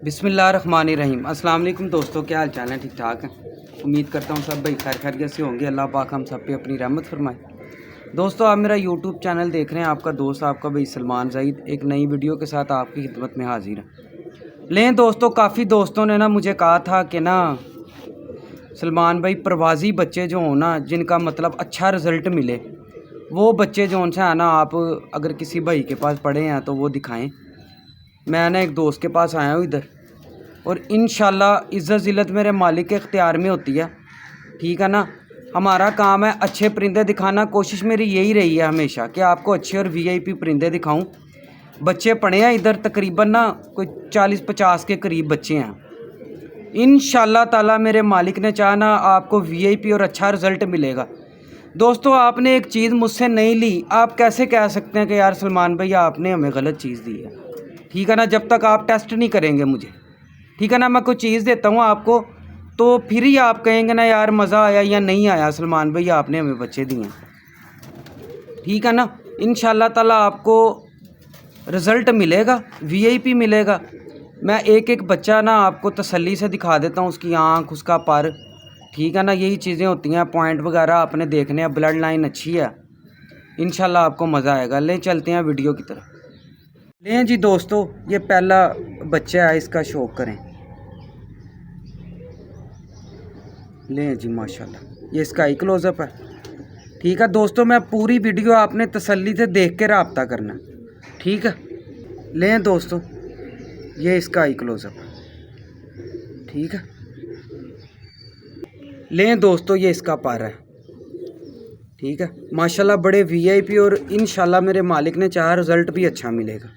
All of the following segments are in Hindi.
बिस्मिल्लाहिर्रहमानिर्रहीम। अस्सलाम वालेकुम दोस्तों, क्या हाल चाल है? ठीक ठाक हैं। उम्मीद करता हूँ सब भाई खैर खैरियत से होंगे। अल्लाह पाक हम सब पे अपनी रहमत फरमाए। दोस्तों, आप मेरा यूट्यूब चैनल देख रहे हैं। आपका दोस्त आपका भाई सलमान ज़ईद एक नई वीडियो के साथ आपकी खिदमत में हाजिर है। लें दोस्तों, काफ़ी दोस्तों ने ना मुझे कहा था कि ना सलमान भाई प्रवासी बच्चे जो हों ना, जिनका मतलब अच्छा रिज़ल्ट मिले, वो बच्चे जो उनसे है ना, आप अगर किसी भाई के पास पढ़े हैं तो वो दिखाएं। मैं ना एक दोस्त के पास आया हूँ इधर, और इंशाल्लाह इज़्ज़त ज़िल्लत मेरे मालिक के इख्तियार में होती है। ठीक है ना। हमारा काम है अच्छे परिंदे दिखाना। कोशिश मेरी यही रही है हमेशा कि आपको अच्छे और वीआईपी परिंदे दिखाऊं। बच्चे पढ़े हैं इधर, तकरीबन ना कोई 40-50 के करीब बच्चे हैं। इंशाल्लाह ताला मेरे मालिक ने चाहा ना, आपको वीआईपी और अच्छा रिज़ल्ट मिलेगा। दोस्तों, आपने एक चीज़ मुझसे नहीं ली, आप कैसे कह सकते हैं कि यार सलमान भाई आपने हमें गलत चीज़ दी है? ठीक है ना। जब तक आप टेस्ट नहीं करेंगे मुझे, ठीक है ना, मैं कोई चीज़ देता हूँ आपको, तो फिर ही आप कहेंगे ना यार मज़ा आया या नहीं आया सलमान भाई आपने हमें बच्चे दिए। ठीक है ना। इंशाल्लाह ताला आपको रिज़ल्ट मिलेगा, वीआईपी मिलेगा। मैं एक एक बच्चा ना आपको तसल्ली से दिखा देता हूँ, उसकी आँख, उसका पर। ठीक है ना। यही चीज़ें होती हैं, पॉइंट वगैरह आपने देखने हैं, ब्लड लाइन अच्छी है। इंशाल्लाह आपको मज़ा आएगा। ले चलते हैं वीडियो की तरफ। लें जी दोस्तों, ये पहला बच्चा है, इसका शौक करें। लें जी माशाल्लाह, ये इसका ही क्लोज़अप है। ठीक है दोस्तों, मैं पूरी वीडियो आपने तसल्ली से देख के रब्ता करना। ठीक है। लें दोस्तों, ये इसका ही क्लोज़अप है। ठीक है। लें दोस्तों, ये इसका पारा है। ठीक है। माशाल्लाह बड़े वीआईपी, और इंशाल्लाह मेरे मालिक ने चाहा रिज़ल्ट भी अच्छा मिलेगा।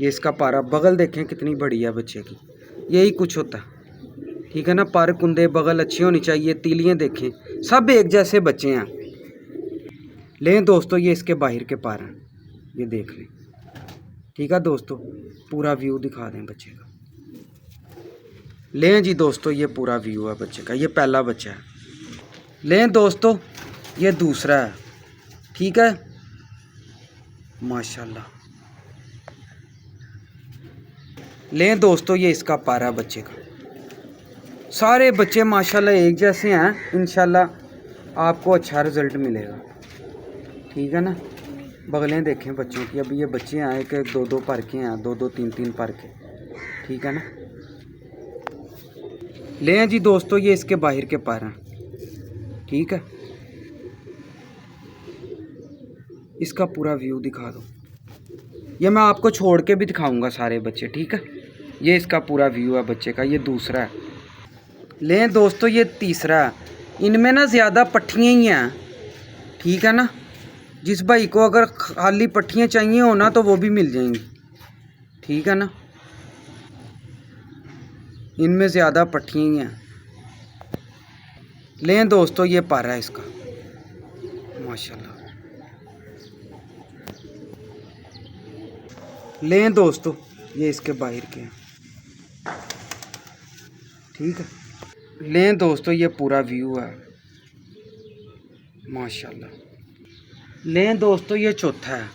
ये इसका पारा, बगल देखें कितनी बड़ी है बच्चे की। यही कुछ होता है। ठीक है ना। पर कुंदे बगल अच्छी होनी चाहिए, तीलियाँ देखें, सब एक जैसे बच्चे हैं। लें दोस्तों, ये इसके बाहर के पार हैं, ये देख लें। ठीक है दोस्तों, पूरा व्यू दिखा दें बच्चे का। लें जी दोस्तों, ये पूरा व्यू है बच्चे का। ये पहला बच्चा है। लें दोस्तों, ये दूसरा है। ठीक है। माशाल्लाह। लें दोस्तों, ये इसका पारा बच्चे का। सारे बच्चे माशाल्लाह एक जैसे हैं। इंशाल्लाह आपको अच्छा रिज़ल्ट मिलेगा। ठीक है ना। बगलें देखें बच्चों की। अभी ये बच्चे हैं, एक एक दो दो पर के हैं, दो दो तीन तीन पर के। ठीक है ना। लें जी दोस्तों, ये इसके बाहर के पर हैं। ठीक है। इसका पूरा व्यू दिखा दो। ये मैं आपको छोड़ के भी दिखाऊंगा सारे बच्चे। ठीक है। ये इसका पूरा व्यू है बच्चे का। ये दूसरा है। लें दोस्तों, ये तीसरा है। इनमें ना ज़्यादा पट्टियाँ ही हैं। ठीक है ना। जिस भाई को अगर खाली पट्टियाँ चाहिए हो ना, तो वो भी मिल जाएंगी। ठीक है ना। इनमें ज़्यादा पट्टियाँ ही हैं। लें दोस्तों, ये पारा है इसका। माशाल्लाह। लें दोस्तों, ये इसके बाहर के हैं। ठीक है। लें दोस्तों, ये पूरा व्यू है। माशाल्लाह। लें दोस्तों, ये चौथा है।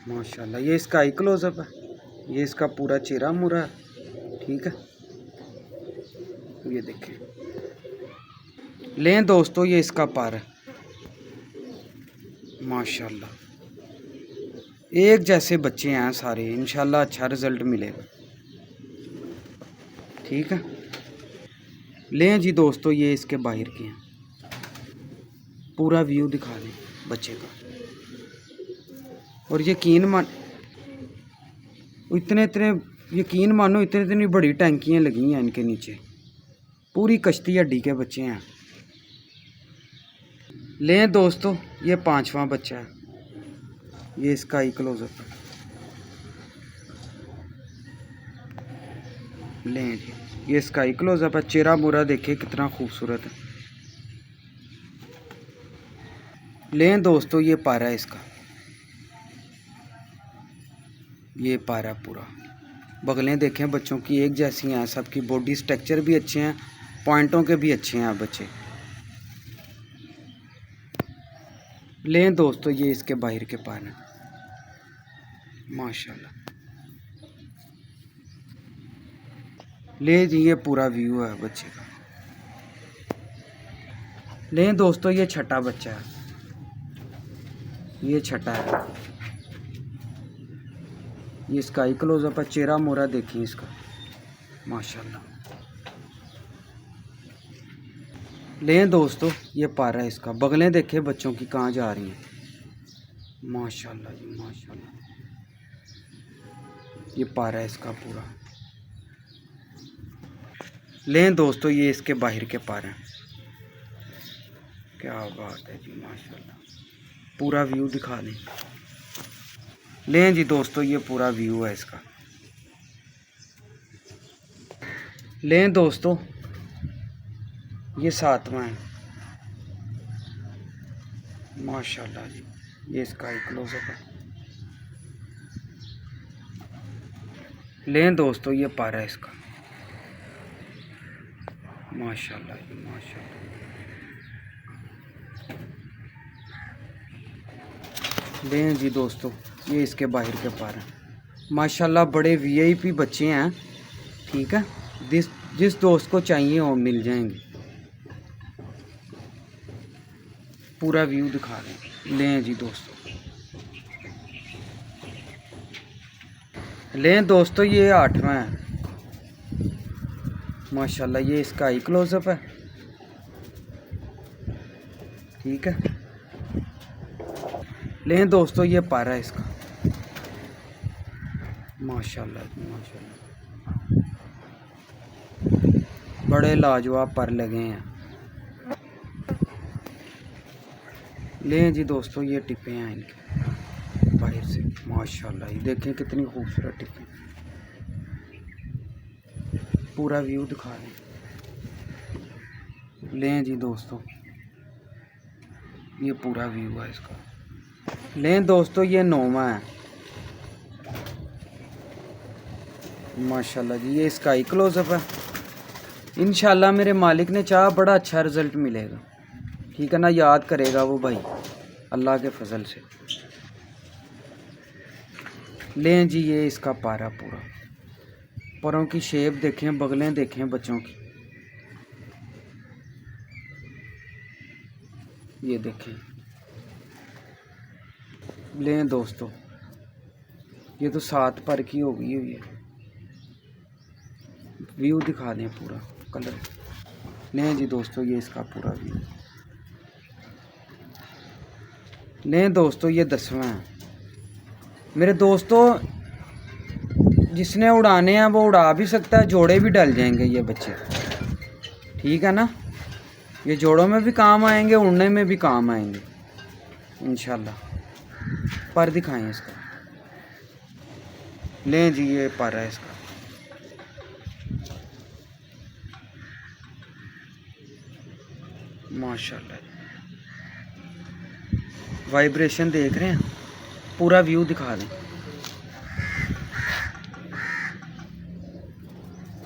माशाल्लाह, ये इसका आई क्लोज़अप है। ये इसका पूरा चेहरा मुरा है। ठीक है। ये देखें। लें दोस्तों, ये इसका पार है। माशाल्लाह एक जैसे बच्चे हैं सारे। इंशाल्लाह अच्छा रिज़ल्ट मिलेगा। ठीक है। लें जी दोस्तों, ये इसके बाहर के हैं। पूरा व्यू दिखा दें बच्चे का। और यकीन मान इतने इतने यकीन मानो इतनी इतनी बड़ी टैंकियाँ लगी हैं इनके नीचे। पूरी कश्ती हड्डी के बच्चे हैं। लें दोस्तों, ये पांचवा बच्चा है। ये इसका ही क्लोज़अप है। लें जी, ये इसका ही क्लोज़अप है। चेहरा मुरा देखे कितना खूबसूरत है। लें दोस्तों, ये पारा है इसका। ये पारा पूरा। बगलें देखें बच्चों की एक जैसी हैं, सबकी बॉडी स्ट्रक्चर भी अच्छे हैं, पॉइंटों के भी अच्छे हैं बच्चे। लें दोस्तों, ये इसके बाहर के पार हैं। माशाल्लाह। ले जी ये पूरा व्यू है बच्चे का। ले दोस्तों ये छठा बच्चा है, ये छठा है। ये इसका क्लोजअप है, चेहरा मोरा देखिए इसका माशाल्लाह। ले दोस्तों ये पारा है इसका, बगलें देखे बच्चों की कहाँ जा रही हैं माशाल्लाह जी माशाल्लाह। ये पारा है इसका पूरा। लें दोस्तों ये इसके बाहर के पारे हैं, क्या बात है जी माशाल्लाह। पूरा व्यू दिखा दें। लें जी दोस्तों ये पूरा व्यू है इसका। लें दोस्तों ये सातवां है माशाल्लाह जी। ये इसका क्लोजअप है। लें दोस्तों ये पारा है इसका माशाल्लाह जी माशाल्लाह। लें जी दोस्तों ये इसके बाहर के पार हैं माशाल्लाह। बड़े वीआईपी बच्चे हैं, ठीक है। जिस दोस्त को चाहिए वो मिल जाएंगे। पूरा व्यू दिखा रहे हैं। लें जी दोस्तों। लें दोस्तों ये आठवां है माशाल्लाह। ये इसका आई क्लोजअप है, ठीक है। लें दोस्तों ये पारा है इसका माशाल्लाह माशाल्लाह। बड़े लाजवाब पर लगे हैं। लें जी दोस्तों ये टिप्पे हैं इनके बाहर से माशाल्लाह। ये देखें कितनी खूबसूरत टिप्पे। पूरा व्यू दिखा दें। लें जी दोस्तों ये पूरा व्यू है इसका। लें दोस्तों ये नौवां है माशाल्लाह जी। ये इसका ही क्लोजअप है। इंशाल्लाह मेरे मालिक ने चाहा बड़ा अच्छा रिज़ल्ट मिलेगा, ठीक है ना। याद करेगा वो भाई अल्लाह के फजल से। लें जी ये इसका पारा पूरा। परों की शेप देखें, बगलें देखें बच्चों की, ये देखें। लें दोस्तों ये तो 7 पर की हो गई हुई है। व्यू दिखा दें पूरा कलर। लें जी दोस्तों ये इसका पूरा व्यू। लें दोस्तों ये 10वां है मेरे दोस्तों। जिसने उड़ाने हैं वो उड़ा भी सकता है, जोड़े भी डल जाएंगे ये बच्चे, ठीक है ना। ये जोड़ों में भी काम आएंगे, उड़ने में भी काम आएंगे इंशाल्लाह। पर दिखाएं इसका। लें जी ये पर है इसका माशाल्लाह। वाइब्रेशन देख रहे हैं। पूरा व्यू दिखा दें।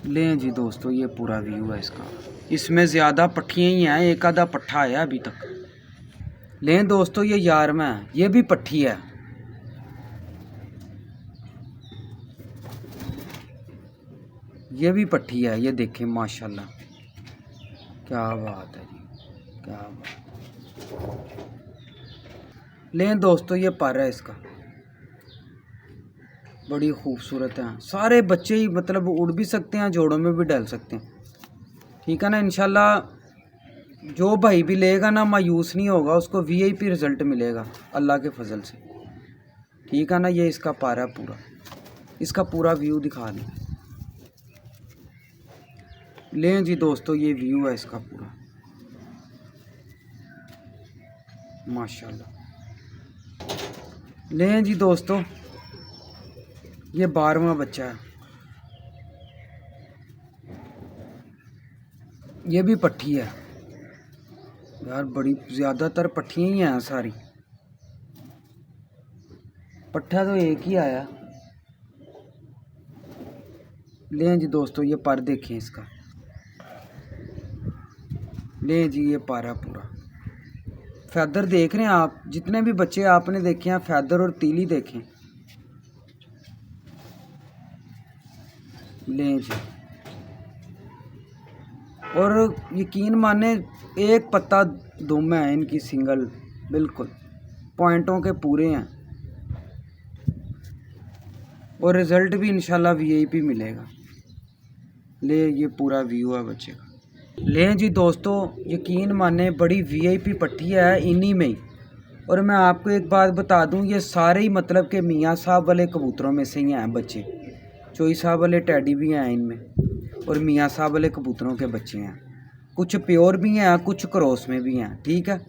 लें जी दोस्तों ये पूरा व्यू है इसका। इसमें ज़्यादा पट्ठियाँ ही हैं, एक आधा पट्ठा आया अभी तक। लें दोस्तों ये 11वां है, ये भी पट्ठी है। ये भी पट्ठी है, ये देखें माशाल्लाह। क्या बात है जी, क्या बात। लें दोस्तों ये पर है इसका। बड़ी खूबसूरत है। सारे बच्चे ही मतलब उड़ भी सकते हैं, जोड़ों में भी डल सकते हैं, ठीक है ना। इंशाल्लाह जो भाई भी लेगा ना मायूस नहीं होगा, उसको वीआईपी रिज़ल्ट मिलेगा अल्लाह के फजल से, ठीक है ना। ये इसका पारा पूरा। इसका पूरा व्यू दिखा दें। लें जी दोस्तों ये व्यू है इसका पूरा माशाल्लाह। लें जी दोस्तों ये 12वां बच्चा है। ये भी पट्ठी है यार, बड़ी ज़्यादातर पट्ठियाँ ही हैं सारी। पट्ठा तो एक ही आया। लें जी दोस्तों ये पर देखें इसका। लें जी ये पारा पूरा। फैदर देख रहे हैं आप, जितने भी बच्चे आपने देखे हैं फैदर और तीली देखें लें जी। और यकीन माने एक पत्ता दुम है इनकी, सिंगल बिल्कुल पॉइंटों के पूरे हैं। और रिज़ल्ट भी इंशाल्लाह वीआईपी मिलेगा। ले ये पूरा व्यू है बच्चे का। लें जी दोस्तों, यकीन माने बड़ी वीआईपी पट्टी है इन्हीं में ही। और मैं आपको एक बात बता दूं, ये सारे ही मतलब के मियाँ साहब वाले कबूतरों में से ही हैं बच्चे। चोई साहब वाले टैडी भी हैं इनमें, और मियाँ साहब वाले कबूतरों के बच्चे हैं। कुछ प्योर भी हैं, कुछ क्रॉस में भी हैं, ठीक है।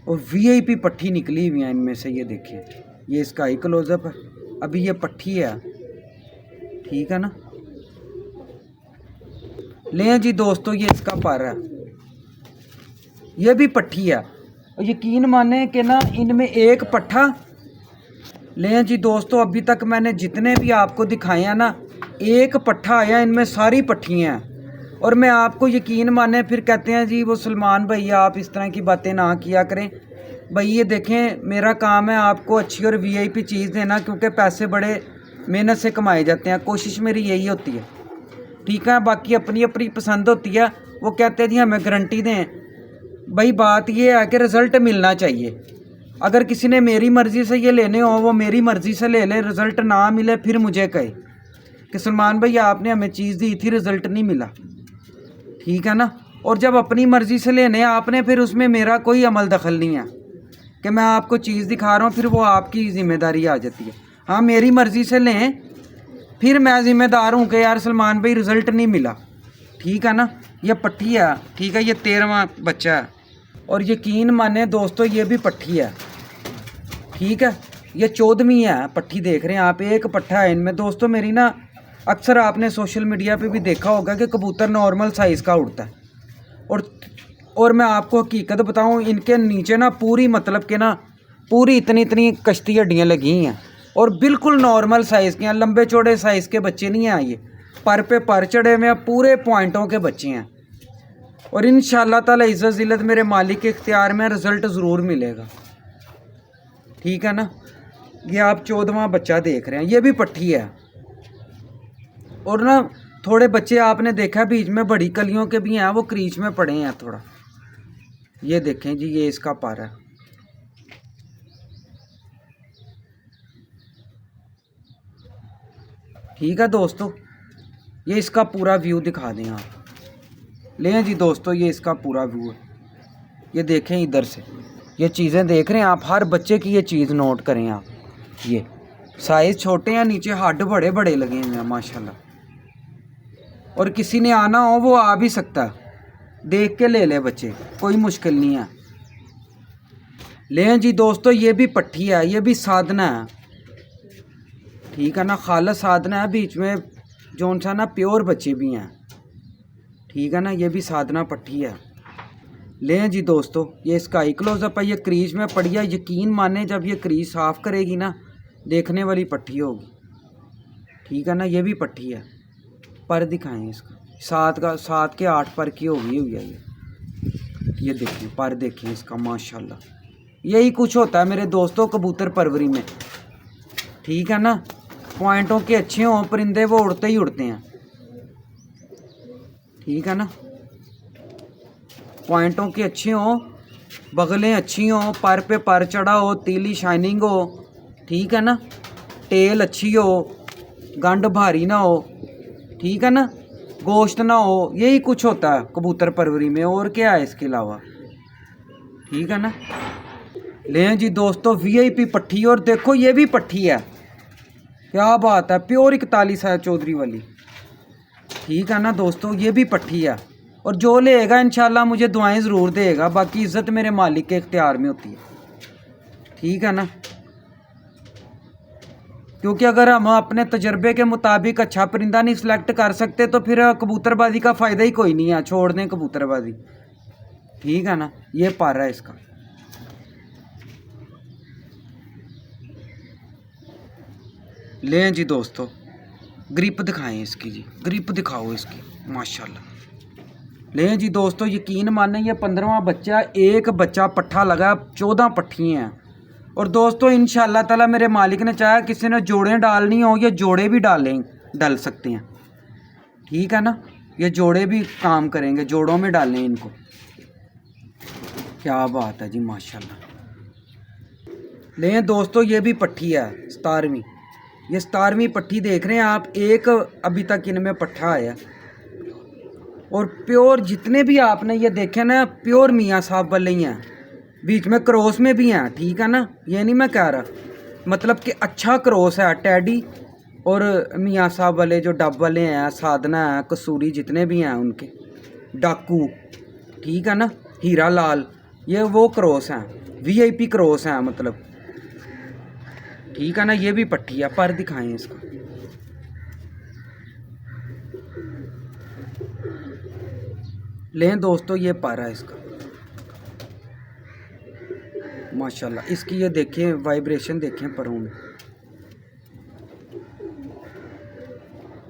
और वीआईपी पट्टी निकली हुई है इनमें से, ये देखिए, ये इसका ही क्लोजअप है। अभी ये पट्टी है, ठीक है ना। लें जी दोस्तों, ये इसका पर है, ये भी पट्टी है। और यकीन माने कि ना इनमें एक पट्ठा। लें जी दोस्तों, अभी तक मैंने जितने भी आपको दिखाए हैं ना, एक पट्ठा आया, इनमें सारी पट्टियाँ हैं। और मैं आपको यकीन माने फिर कहते हैं जी वो सलमान भैया आप इस तरह की बातें ना किया करें। भाई ये देखें, मेरा काम है आपको अच्छी और वीआईपी चीज़ देना, क्योंकि पैसे बड़े मेहनत से कमाए जाते हैं। कोशिश मेरी यही होती है, ठीक है। बाकी अपनी अपनी पसंद होती है। वो कहते हैं जी हमें गारंटी दें। भाई बात ये है कि रिज़ल्ट मिलना चाहिए। अगर किसी ने मेरी मर्ज़ी से ये लेने हो, वो मेरी मर्ज़ी से ले ले, रिज़ल्ट ना मिले फिर मुझे कहे कि सलमान भाई आपने हमें चीज़ दी थी, रिज़ल्ट नहीं मिला, ठीक है ना। और जब अपनी मर्ज़ी से लेने आपने, फिर उसमें मेरा कोई अमल दखल नहीं है कि मैं आपको चीज़ दिखा रहा हूँ, फिर वो आपकी ज़िम्मेदारी आ जाती है। हाँ, मेरी मर्ज़ी से लें, फिर मैं ज़िम्मेदार हूँ कि यार सलमान भाई रिज़ल्ट नहीं मिला, ठीक है ना। ये पट्टी है, ठीक है, ये 13वां बच्चा है। और यकीन माने दोस्तों, ये भी पट्टी है, ठीक है। ये 14वीं है पट्टी, देख रहे हैं आप, एक पट्टा है इनमें। दोस्तों मेरी ना अक्सर आपने सोशल मीडिया पे भी देखा होगा कि कबूतर नॉर्मल साइज़ का उड़ता है। और मैं आपको हकीकत बताऊं, इनके नीचे ना पूरी मतलब के ना पूरी इतनी इतनी कश्ती हड्डियाँ लगी हैं, और बिल्कुल नॉर्मल साइज़ के हैं, लंबे चौड़े साइज़ के बच्चे नहीं हैं। ये पर पे पर चढ़े हुए हैं, पूरे पॉइंटों के बच्चे हैं। और इंशाअल्लाह ताला इज़्ज़त ज़िल्लत मेरे मालिक के इख्तियार में, रिज़ल्ट ज़रूर मिलेगा, ठीक है ना। ये आप 14वां बच्चा देख रहे हैं, ये भी पट्टी है। और ना थोड़े बच्चे आपने देखा बीच में बड़ी कलियों के भी हैं, वो क्रीच में पड़े हैं थोड़ा। ये देखें जी, ये इसका पर है, ठीक है दोस्तों। ये इसका पूरा व्यू दिखा दें आप। लें जी दोस्तों, ये इसका पूरा व्यू है। ये देखें इधर से, ये चीज़ें देख रहे हैं आप, हर बच्चे की ये चीज़ नोट करें आप। ये साइज़ छोटे हैं, नीचे हड्ड बड़े बड़े लगे हुए हैं माशाल्लाह। और किसी ने आना हो वो आ भी सकता है, देख के ले ले बच्चे, कोई मुश्किल नहीं है। लें जी दोस्तों, ये भी पट्टी है, ये भी साधना है, ठीक है ना, खालस साधना है। बीच में जौन सा ना प्योर बच्चे भी हैं, ठीक है ना। ये भी साधना पट्टी है। लें जी दोस्तों, ये इसका ही क्लोजअप है। ये क्रीज में पड़ी है, यकीन माने जब ये क्रीज साफ़ करेगी ना, देखने वाली पट्टी होगी, ठीक है ना। ये भी पट्टी है, पर दिखाएं इसका, 7 के 8 पर की होगी हुई है ये देखें, पर देखें इसका माशाल्लाह। यही कुछ होता है मेरे दोस्तों कबूतर परवरी में, ठीक है ना। पॉइंटों के अच्छे हों परिंदे, वो उड़ते ही उड़ते हैं, ठीक है ना। पॉइंटों के अच्छे हों, बगलें अच्छी हों, पर पे पर चढ़ा हो, तीली शाइनिंग हो, ठीक है ना। टेल अच्छी हो, गंड भारी ना हो, ठीक है ना, गोश्त ना हो। यही कुछ होता है कबूतर परवरी में, और क्या है इसके अलावा, ठीक है ना। लें जी दोस्तों, वीआईपी पट्टी। और देखो ये भी पट्टी है, क्या बात है, प्योर 41 है चौधरी वाली, ठीक है ना दोस्तों। ये भी पट्टी है। और जो लेगा इंशाल्लाह मुझे दुआएं ज़रूर देगा, बाकी इज़्ज़त मेरे मालिक के इख्तियार में होती है, ठीक है ना। क्योंकि अगर हम अपने तजर्बे के मुताबिक अच्छा परिंदा नहीं सिलेक्ट कर सकते, तो फिर कबूतरबाजी का फ़ायदा ही कोई नहीं है, छोड़ दें कबूतरबाजी, ठीक है ना। ये पर है इसका। लें जी दोस्तों, ग्रिप दिखाएं इसकी जी, ग्रिप दिखाओ इसकी माशाल्लाह। लें जी दोस्तों, यकीन माने ये 15वां बच्चा, एक बच्चा पट्ठा लगा, 14 पट्टियाँ हैं। और दोस्तों इंशाअल्लाह ताला मेरे मालिक ने चाहा, किसी ने जोड़ें डालनी हो, ये जोड़े भी डाल सकते हैं, ठीक है ना। ये जोड़े भी काम करेंगे, जोड़ों में डालने इनको। क्या बात है जी, माशाल्लाह। लें दोस्तों, ये भी पट्ठी है 17वीं। ये 17वीं पट्ठी देख रहे हैं आप। एक अभी तक इनमें पट्ठा आया। और प्योर जितने भी आपने ये देखे ना, प्योर मियाँ साहब वाले ही हैं। बीच में क्रॉस में भी हैं, ठीक है ना। ये नहीं मैं कह रहा, मतलब कि अच्छा क्रॉस है। टैडी और मियाँ साहब वाले जो डब वाले हैं, साधना है, कसूरी, जितने भी हैं उनके, डाकू, ठीक है ना, हीरा लाल, ये वो क्रॉस हैं, वीआईपी क्रॉस हैं मतलब, ठीक है ना। ये भी पट्टी है। पर दिखाएं इसको। लें दोस्तों, ये पर है इसका, माशाल्लाह। इसकी ये देखें वाइब्रेशन, देखें परों में।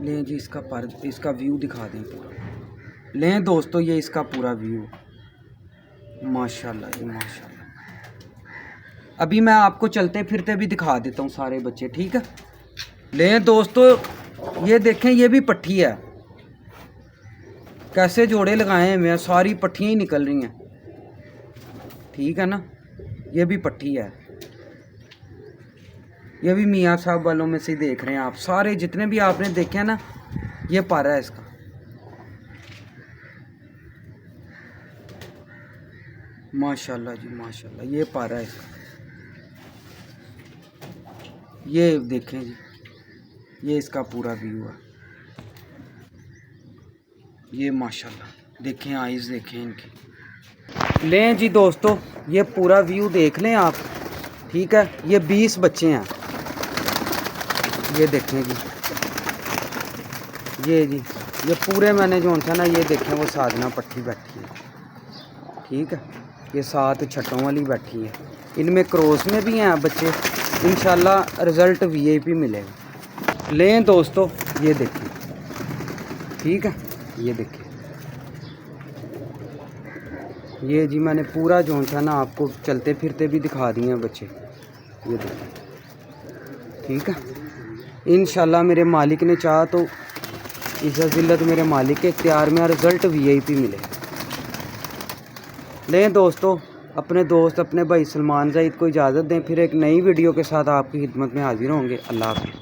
लें जी, इसका पर, इसका व्यू दिखा दें पूरा। लें दोस्तों, ये इसका पूरा व्यू, माशाल्लाह जी माशाल्लाह। अभी मैं आपको चलते फिरते भी दिखा देता हूँ सारे बच्चे, ठीक है। लें दोस्तों, ये देखें, ये भी पट्ठी है। कैसे जोड़े लगाए हुए हैं, सारी पट्टियाँ ही निकल रही हैं, ठीक है ना। ये भी पट्टी है। ये भी मियाँ साहब वालों में से देख रहे हैं आप। सारे जितने भी आपने देखे हैं ना, ये पारा है इसका। माशाल्लाह जी माशाल्लाह, ये पारा है इसका। ये देखें जी, ये इसका पूरा व्यू है। ये माशाल्लाह देखें, आइज़ देखें इनकी। लें जी दोस्तों, ये पूरा व्यू देख लें आप, ठीक है। ये 20 बच्चे हैं। ये देखें जी, ये जी, ये पूरे मैंने जो था ना, ये देखें वो साधना पट्टी बैठी है, ठीक है। ये 7 छठों वाली बैठी है। इनमें क्रॉस में भी हैं बच्चे। इंशाल्लाह रिज़ल्ट वीआईपी मिलेगा। लें दोस्तों, ये देखें, ठीक है। ये देखिए, ये जी मैंने पूरा जो था ना आपको चलते फिरते भी दिखा दिए हैं बच्चे। ये देखिए, ठीक है। इंशाल्लाह मेरे मालिक ने चाहा तो इज़्ज़त ज़िल्लत मेरे मालिक के इख्तियार में, रिज़ल्ट वीआईपी मिलेगा। लें दोस्तों, अपने दोस्त, अपने भाई सलमान ज़ईद को इजाज़त दें। फिर एक नई वीडियो के साथ आपकी खिदमत में हाजिर होंगे। अल्लाह हाफ़िज़।